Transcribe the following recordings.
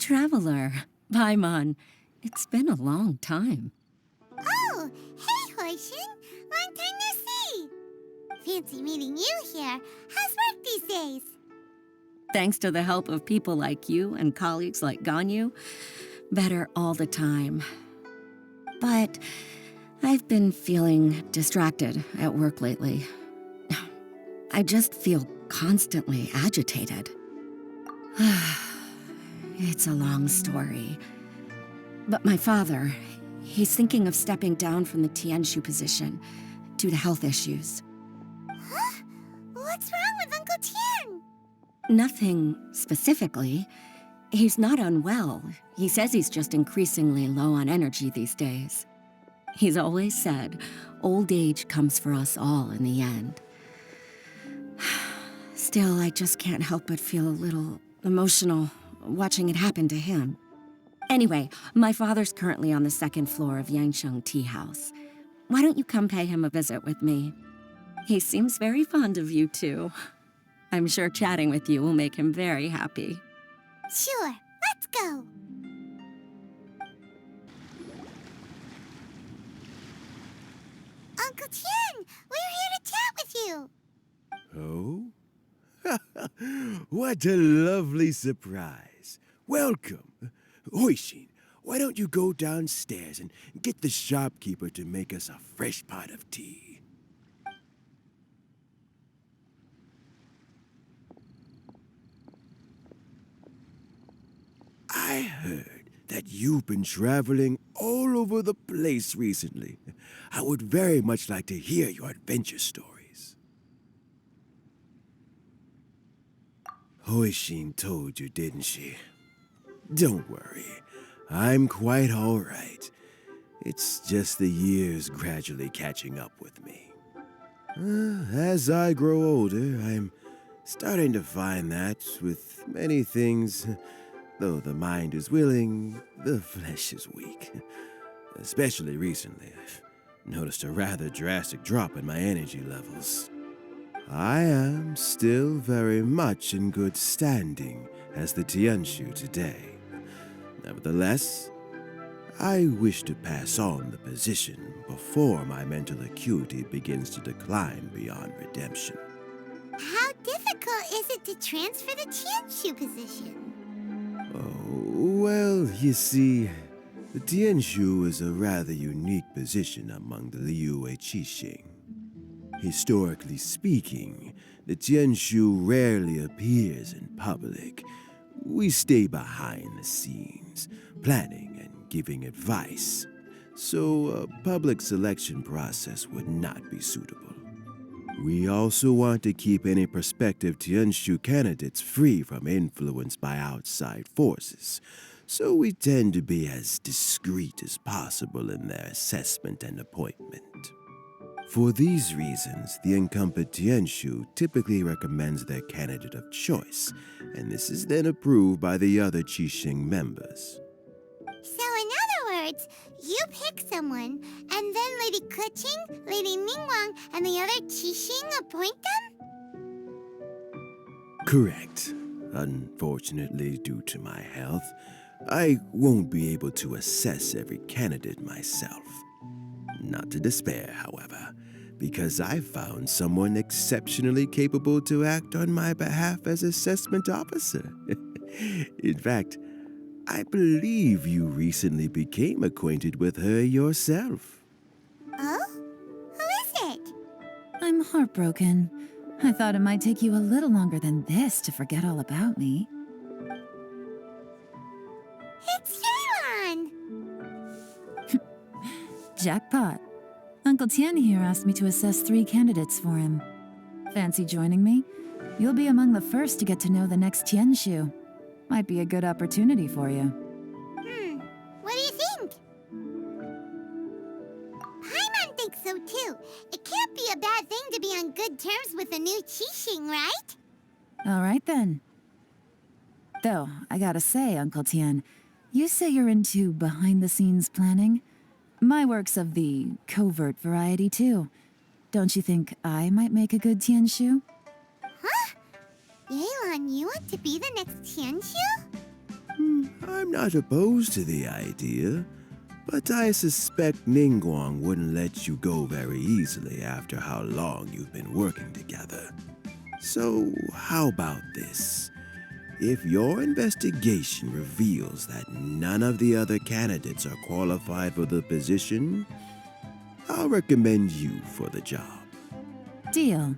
traveler. Paimon. It's been a long time. Oh, hey, Hoishin. Long time no see. Fancy meeting you here. How's work these days? Thanks to the help of people like you and colleagues like Ganyu, better all the time. But I've been feeling distracted at work lately. I just feel constantly agitated. It's a long story. But my father, he's thinking of stepping down from the Tianshu position due to health issues. Huh? What's wrong with Uncle Tian? Nothing specifically. He's not unwell. He says he's just increasingly low on energy these days. He's always said, old age comes for us all in the end. Still, I just can't help but feel a little emotional watching it happen to him. Anyway, my father's currently on the second floor of Yangsheng Tea House. Why don't you come pay him a visit with me? He seems very fond of you, too. I'm sure chatting with you will make him very happy. Sure, let's go. Uncle Tian, we're here to chat with you. Oh? What a lovely surprise. Welcome. Hoishin, why don't you go downstairs and get the shopkeeper to make us a fresh pot of tea? I heard that you've been traveling all over the place recently. I would very much like to hear your adventure stories. Hoishin told you, didn't she? Don't worry. I'm quite all right. It's just the years gradually catching up with me. As I grow older, I'm starting to find that with many things, though the mind is willing, the flesh is weak. Especially recently, I've noticed a rather drastic drop in my energy levels. I am still very much in good standing as the Tianshu today. Nevertheless, I wish to pass on the position before my mental acuity begins to decline beyond redemption. How difficult is it to transfer the Tianshu position? Oh, well, you see, the Tianshu is a rather unique position among the Liu Qixing. Historically speaking, the Tianshu rarely appears in public. We stay behind the scenes, planning and giving advice, so a public selection process would not be suitable. We also want to keep any prospective Tianshu candidates free from influence by outside forces, so we tend to be as discreet as possible in their assessment and appointment. For these reasons, the incumbent Tianshu typically recommends their candidate of choice, and this is then approved by the other Qixing members. So in other words, you pick someone, and then Lady Keqing, Lady Ningguang, and the other Qixing appoint them? Correct. Unfortunately, due to my health, I won't be able to assess every candidate myself. Not to despair, however, because I found someone exceptionally capable to act on my behalf as assessment officer. In fact, I believe you recently became acquainted with her yourself. Oh? Who is it? I'm heartbroken. I thought it might take you a little longer than this to forget all about me. It's Yelan! Jackpot. Uncle Tian here asked me to assess 3 candidates for him. Fancy joining me? You'll be among the first to get to know the next Tianshu. Might be a good opportunity for you. What do you think? Paimon thinks so too. It can't be a bad thing to be on good terms with a new Qixing, right? All right then. Though, I gotta say, Uncle Tian, you say you're into behind-the-scenes planning? My work's of the covert variety, too. Don't you think I might make a good Tianshu? Huh? Yelan, you want to be the next Tianshu? I'm not opposed to the idea, but I suspect Ningguang wouldn't let you go very easily after how long you've been working together. So, how about this? If your investigation reveals that none of the other candidates are qualified for the position, I'll recommend you for the job. Deal.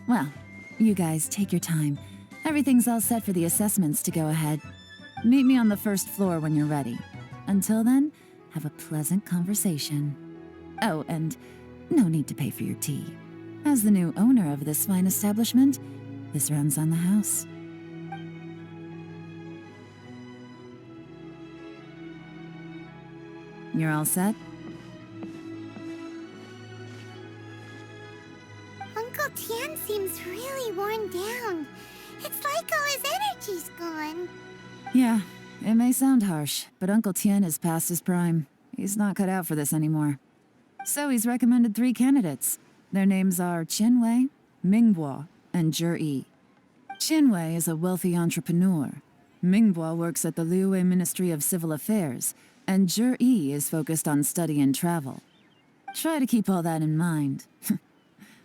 Well, you guys take your time. Everything's all set for the assessments to go ahead. Meet me on the first floor when you're ready. Until then, have a pleasant conversation. Oh, and no need to pay for your tea. As the new owner of this fine establishment, this runs on the house. You're all set? Uncle Tian seems really worn down. It's like all his energy's gone. Yeah, it may sound harsh, but Uncle Tian is past his prime. He's not cut out for this anymore. So he's recommended 3 candidates. Their names are Qianwei, Mingbo, and Zhi. Qianwei is a wealthy entrepreneur. Mingbo works at the Liyue Ministry of Civil Affairs, and Zhi is focused on study and travel. Try to keep all that in mind.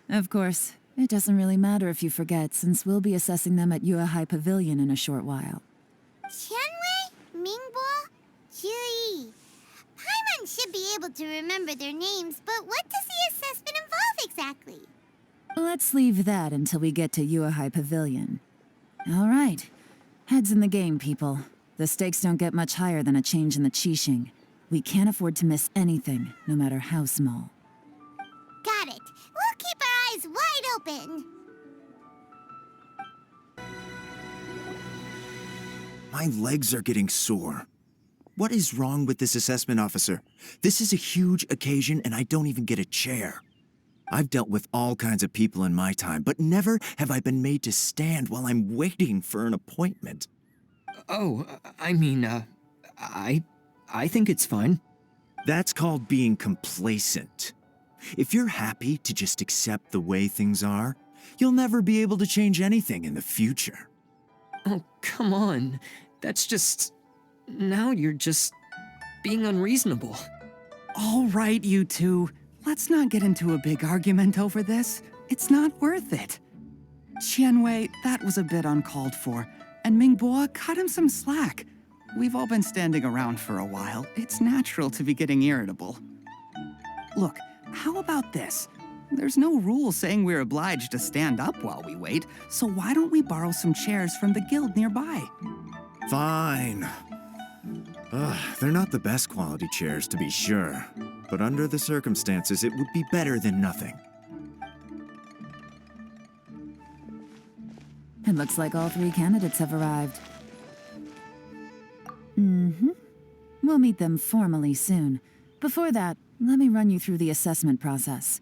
Of course, it doesn't really matter if you forget, since we'll be assessing them at Yuehai Pavilion in a short while. Qianwei, Mingbo, Zhi. Paimon should be able to remember their names, but what does the assessment involve exactly? Let's leave that until we get to Yuehai Pavilion. All right. Heads in the game, people. The stakes don't get much higher than a change in the Qixing. We can't afford to miss anything, no matter how small. Got it. We'll keep our eyes wide open. My legs are getting sore. What is wrong with this assessment officer? This is a huge occasion and I don't even get a chair. I've dealt with all kinds of people in my time, but never have I been made to stand while I'm waiting for an appointment. Oh, I mean, I think it's fine. That's called being complacent. If you're happy to just accept the way things are, you'll never be able to change anything in the future. Oh, come on. That's just... Now you're just being unreasonable. All right, you two. Let's not get into a big argument over this. It's not worth it. Qianwei, that was a bit uncalled for. And Mingbo, cut him some slack. We've all been standing around for a while. It's natural to be getting irritable. Look, how about this? There's no rule saying we're obliged to stand up while we wait, so why don't we borrow some chairs from the guild nearby? Fine. They're not the best quality chairs, to be sure. But under the circumstances, it would be better than nothing. It looks like all 3 candidates have arrived. We'll meet them formally soon. Before that, let me run you through the assessment process.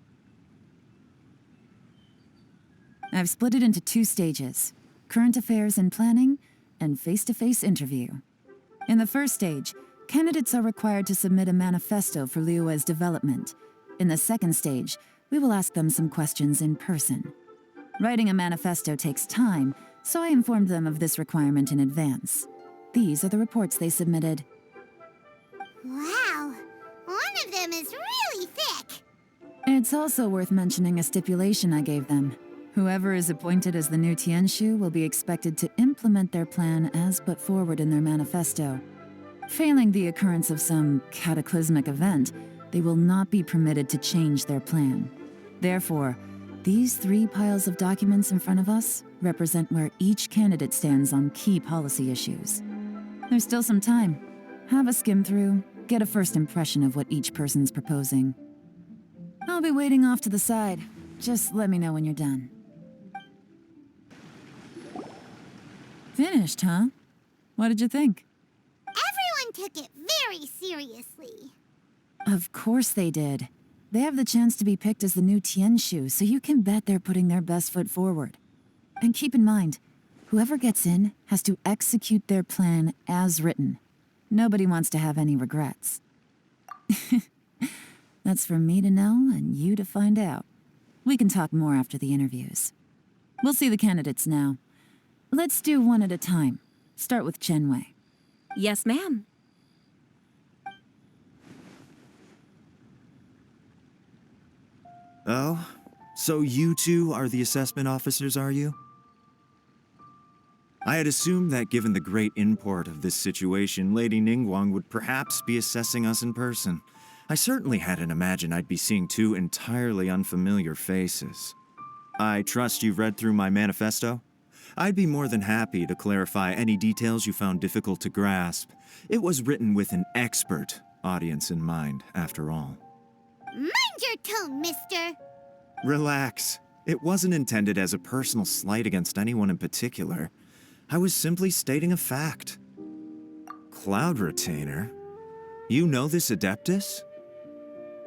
I've split it into 2 stages: current affairs and planning, and face-to-face interview. In the first stage, candidates are required to submit a manifesto for Liyue's development. In the second stage, we will ask them some questions in person. Writing a manifesto takes time, so I informed them of this requirement in advance. These are the reports they submitted. Wow. One of them is really thick. It's also worth mentioning a stipulation I gave them. Whoever is appointed as the new Tianshu will be expected to implement their plan as put forward in their manifesto. Failing the occurrence of some cataclysmic event, they will not be permitted to change their plan. Therefore, these 3 piles of documents in front of us represent where each candidate stands on key policy issues. There's still some time. Have a skim through, get a first impression of what each person's proposing. I'll be waiting off to the side. Just let me know when you're done. Finished, huh? What did you think? Everyone took it very seriously. Of course they did. They have the chance to be picked as the new Tianshu, so you can bet they're putting their best foot forward. And keep in mind, whoever gets in has to execute their plan as written. Nobody wants to have any regrets. That's for me to know and you to find out. We can talk more after the interviews. We'll see the candidates now. Let's do one at a time. Start with Qianwei. Yes, ma'am. Oh? So you two are the assessment officers, are you? I had assumed that given the great import of this situation, Lady Ningguang would perhaps be assessing us in person. I certainly hadn't imagined I'd be seeing two entirely unfamiliar faces. I trust you've read through my manifesto? I'd be more than happy to clarify any details you found difficult to grasp. It was written with an expert audience in mind, after all. Mind your tone, mister. Relax. It wasn't intended as a personal slight against anyone in particular. I was simply stating a fact. Cloud Retainer? You know this Adeptus?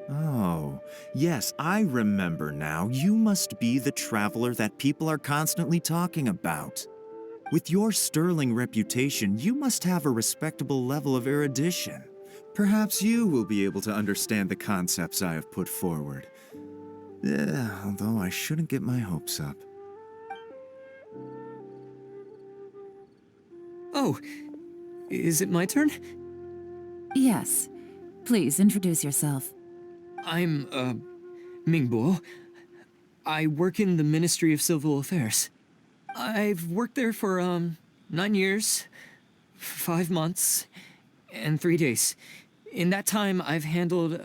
Oh, yes, I remember now. You must be the traveler that people are constantly talking about. With your sterling reputation, you must have a respectable level of erudition. Perhaps you will be able to understand the concepts I have put forward. Although I shouldn't get my hopes up. Oh, is it my turn? Yes. Please introduce yourself. I'm, Mingbo. I work in the Ministry of Civil Affairs. I've worked there for, 9 years, 5 months, and 3 days. In that time, I've handled,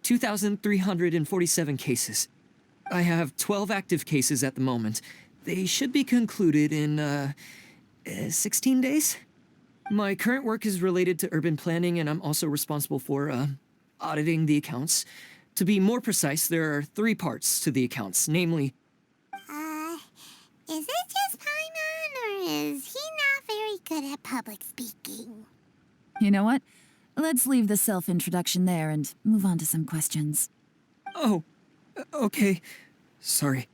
2,347 cases. I have 12 active cases at the moment. They should be concluded in, 16 days? My current work is related to urban planning, and I'm also responsible for, auditing the accounts. To be more precise, there are 3 parts to the accounts, namely... Is it just Paimon, or is he not very good at public speaking? You know what? Let's leave the self-introduction there and move on to some questions. Oh, okay. Sorry.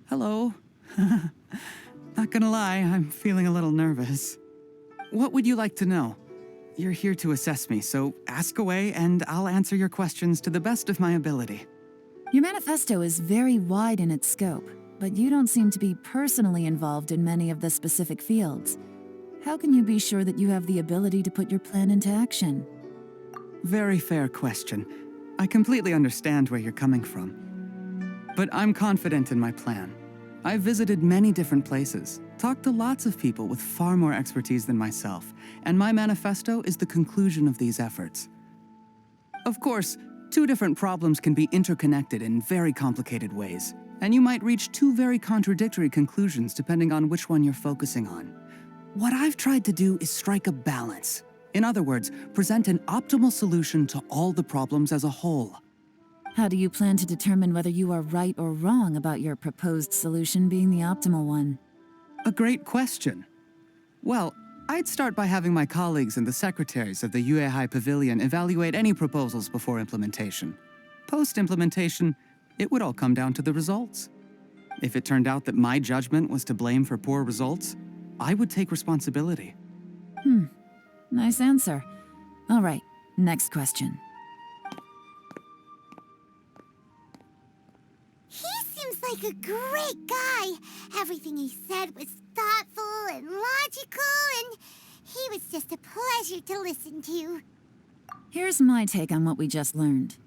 Hello. Not gonna lie, I'm feeling a little nervous. What would you like to know? You're here to assess me, so ask away and I'll answer your questions to the best of my ability. Your manifesto is very wide in its scope, but you don't seem to be personally involved in many of the specific fields. How can you be sure that you have the ability to put your plan into action? Very fair question. I completely understand where you're coming from. But I'm confident in my plan. I've visited many different places, talked to lots of people with far more expertise than myself, and my manifesto is the conclusion of these efforts. Of course, 2 different problems can be interconnected in very complicated ways, and you might reach 2 very contradictory conclusions depending on which one you're focusing on. What I've tried to do is strike a balance. In other words, present an optimal solution to all the problems as a whole. How do you plan to determine whether you are right or wrong about your proposed solution being the optimal one? A great question. Well, I'd start by having my colleagues and the secretaries of the Yuehai Pavilion evaluate any proposals before implementation. Post-implementation, it would all come down to the results. If it turned out that my judgment was to blame for poor results, I would take responsibility. Nice answer. All right, next question. He seems like a great guy. Everything he said was thoughtful and logical, and he was just a pleasure to listen to. Here's my take on what we just learned.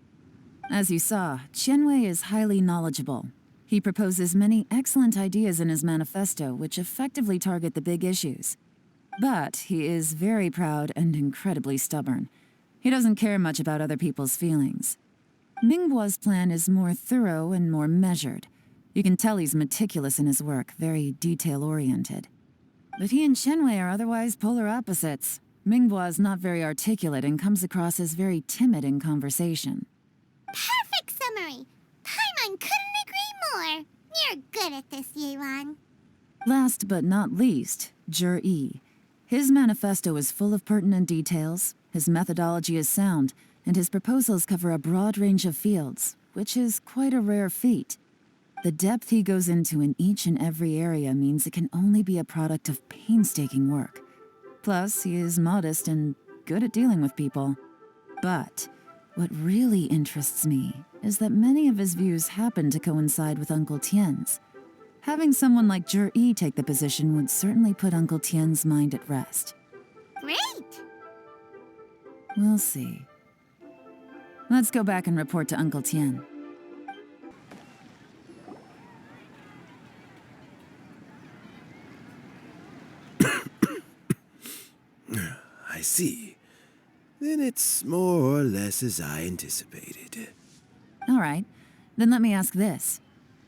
As you saw, Qianwei is highly knowledgeable. He proposes many excellent ideas in his manifesto which effectively target the big issues. But he is very proud and incredibly stubborn. He doesn't care much about other people's feelings. Mingbo's plan is more thorough and more measured. You can tell he's meticulous in his work, very detail-oriented. But he and Qianwei are otherwise polar opposites. Mingbo is not very articulate and comes across as very timid in conversation. Perfect summary. Paimon couldn't agree more. You're good at this, Yuan. Last but not least, Zhi. His manifesto is full of pertinent details, his methodology is sound, and his proposals cover a broad range of fields, which is quite a rare feat. The depth he goes into in each and every area means it can only be a product of painstaking work. Plus, he is modest and good at dealing with people. But What really interests me is that many of his views happen to coincide with Uncle Tien's. Having someone like Zhi take the position would certainly put Uncle Tien's mind at rest. Great! We'll see. Let's go back and report to Uncle Tien. I see. Then it's more or less as I anticipated. All right, then let me ask this.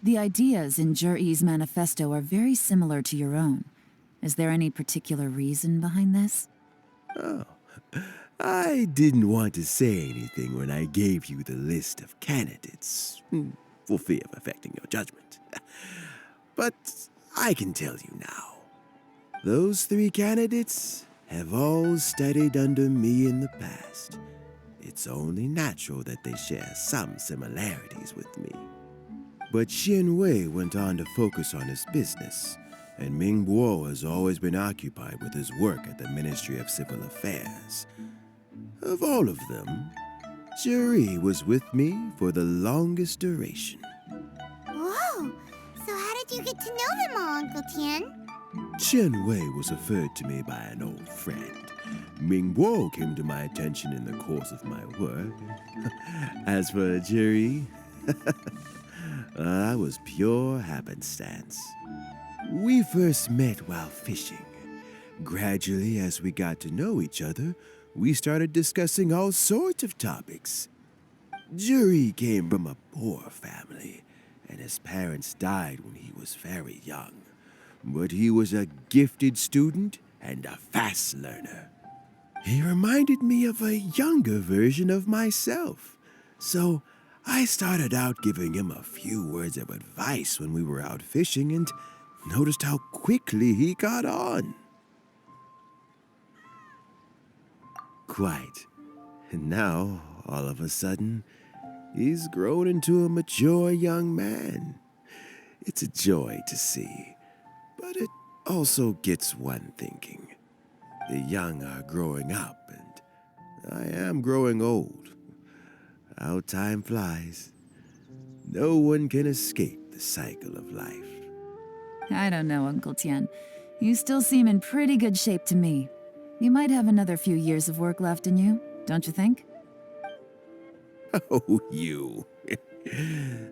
The ideas in Zhi's manifesto are very similar to your own. Is there any particular reason behind this? Oh, I didn't want to say anything when I gave you the list of candidates, for fear of affecting your judgment. But I can tell you now. Those 3 candidates have all studied under me in the past. It's only natural that they share some similarities with me. But Xian Wei went on to focus on his business, and Ming Guo has always been occupied with his work at the Ministry of Civil Affairs. Of all of them, Zhi was with me for the longest duration. Whoa! So how did you get to know them all, Uncle Tien? Xian Wei was referred to me by an old friend. Ming Guo came to my attention in the course of my work. As for Zhi, I was pure happenstance. We first met while fishing. Gradually, as we got to know each other, we started discussing all sorts of topics. Zhi came from a poor family, and his parents died when he was very young. But he was a gifted student and a fast learner. He reminded me of a younger version of myself, so I started out giving him a few words of advice when we were out fishing and noticed how quickly he got on. Quite. And now, all of a sudden, he's grown into a mature young man. It's a joy to see, but it also gets one thinking. The young are growing up, and I am growing old. How time flies. No one can escape the cycle of life. I don't know, Uncle Tien. You still seem in pretty good shape to me. You might have another few years of work left in you, don't you think? Oh, you.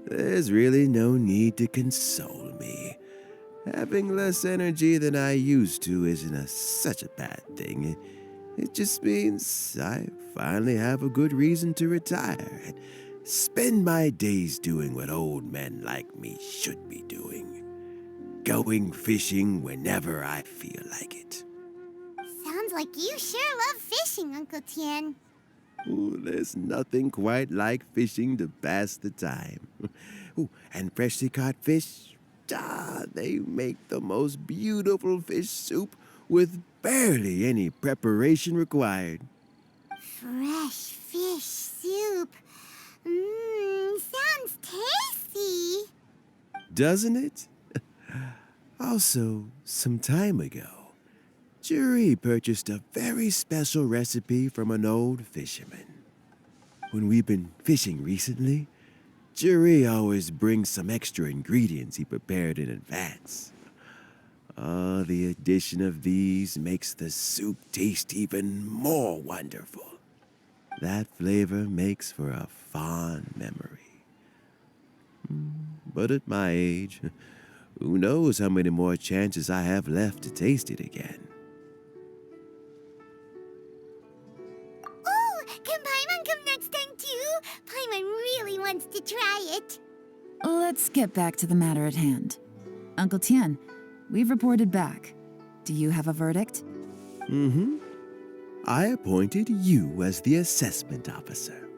There's really no need to console me. Having less energy than I used to isn't such a bad thing. It just means I finally have a good reason to retire and spend my days doing what old men like me should be doing. Going fishing whenever I feel like it. Sounds like you sure love fishing, Uncle Tien. Ooh, there's nothing quite like fishing to pass the time. Ooh, and freshly caught fish, they make the most beautiful fish soup with barely any preparation required. Fresh fish soup. Sounds tasty. Doesn't it? Also, some time ago, Zhi purchased a very special recipe from an old fisherman. When we've been fishing recently, Zhi always brings some extra ingredients he prepared in advance. The addition of these makes the soup taste even more wonderful. That flavor makes for a fond memory. But at my age, who knows how many more chances I have left to taste it again. Oh, can Paimon come next time too? Paimon really wants to try it. Let's get back to the matter at hand. Uncle Tien, we've reported back. Do you have a verdict? I appointed you as the assessment officer,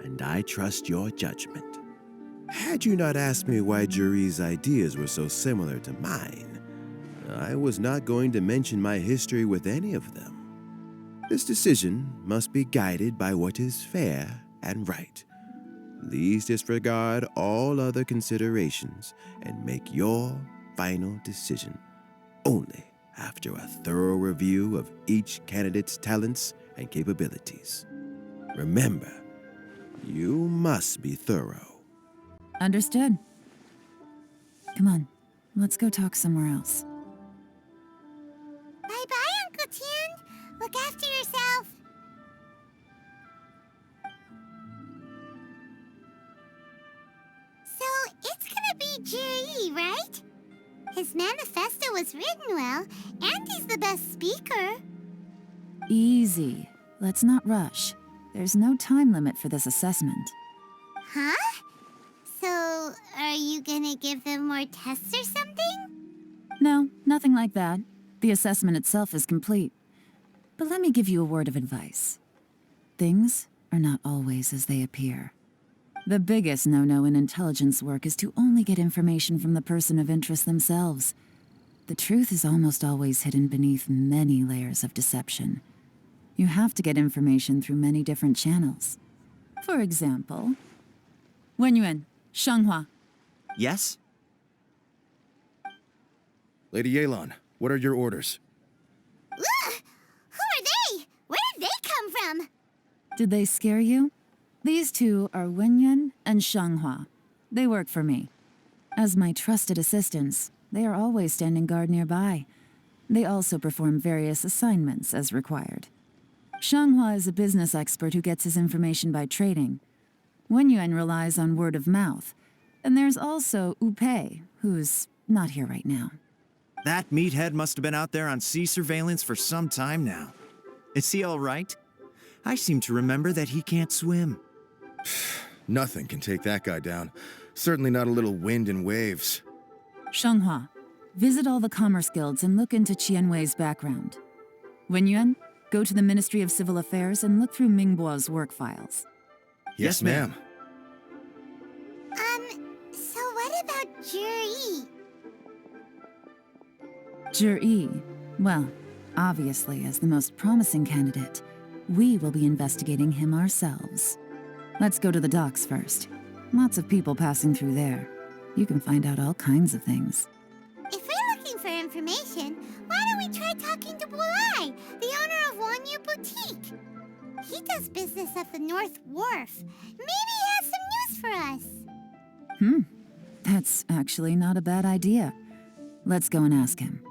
and I trust your judgment. Had you not asked me why Zhi's ideas were so similar to mine, I was not going to mention my history with any of them. This decision must be guided by what is fair and right. Please disregard all other considerations and make your final decision only after a thorough review of each candidate's talents and capabilities. Remember, You must be thorough. Understood. Come on, let's go talk somewhere else. Bye-bye, Uncle Tian. Look after yourself. So, it's gonna be Jiri, right? His manifesto was written well, and he's the best speaker. Easy. Let's not rush. There's no time limit for this assessment. Huh? So, are you gonna give them more tests or something? No, nothing like that. The assessment itself is complete. But let me give you a word of advice. Things are not always as they appear. The biggest no-no in intelligence work is to only get information from the person of interest themselves. The truth is almost always hidden beneath many layers of deception. You have to get information through many different channels. For example, Wenyuan, Shanghua. Yes? Lady Yelan, what are your orders? Ugh! Who are they? Where did they come from? Did they scare you? These two are Wenyuan and Shanghua. They work for me. As my trusted assistants, they are always standing guard nearby. They also perform various assignments as required. Shanghua is a business expert who gets his information by trading. Wenyuan relies on word of mouth. And there's also Upei, who's not here right now. That meathead must have been out there on sea surveillance for some time now. Is he all right? I seem to remember that he can't swim. Nothing can take that guy down. Certainly not a little wind and waves. Shanghua, visit all the commerce guilds and look into Qianwei's background. Wenyuan, go to the Ministry of Civil Affairs and look through Mingbo's work files. Yes, ma'am. So what about Jiri? Jiri, well, obviously as the most promising candidate, we will be investigating him ourselves. Let's go to the docks first. Lots of people passing through there. You can find out all kinds of things. If we're looking for information, why don't we try talking to Bulai, the owner of Wanyu Boutique? He does business at the North Wharf. Maybe he has some news for us. That's actually not a bad idea. Let's go and ask him.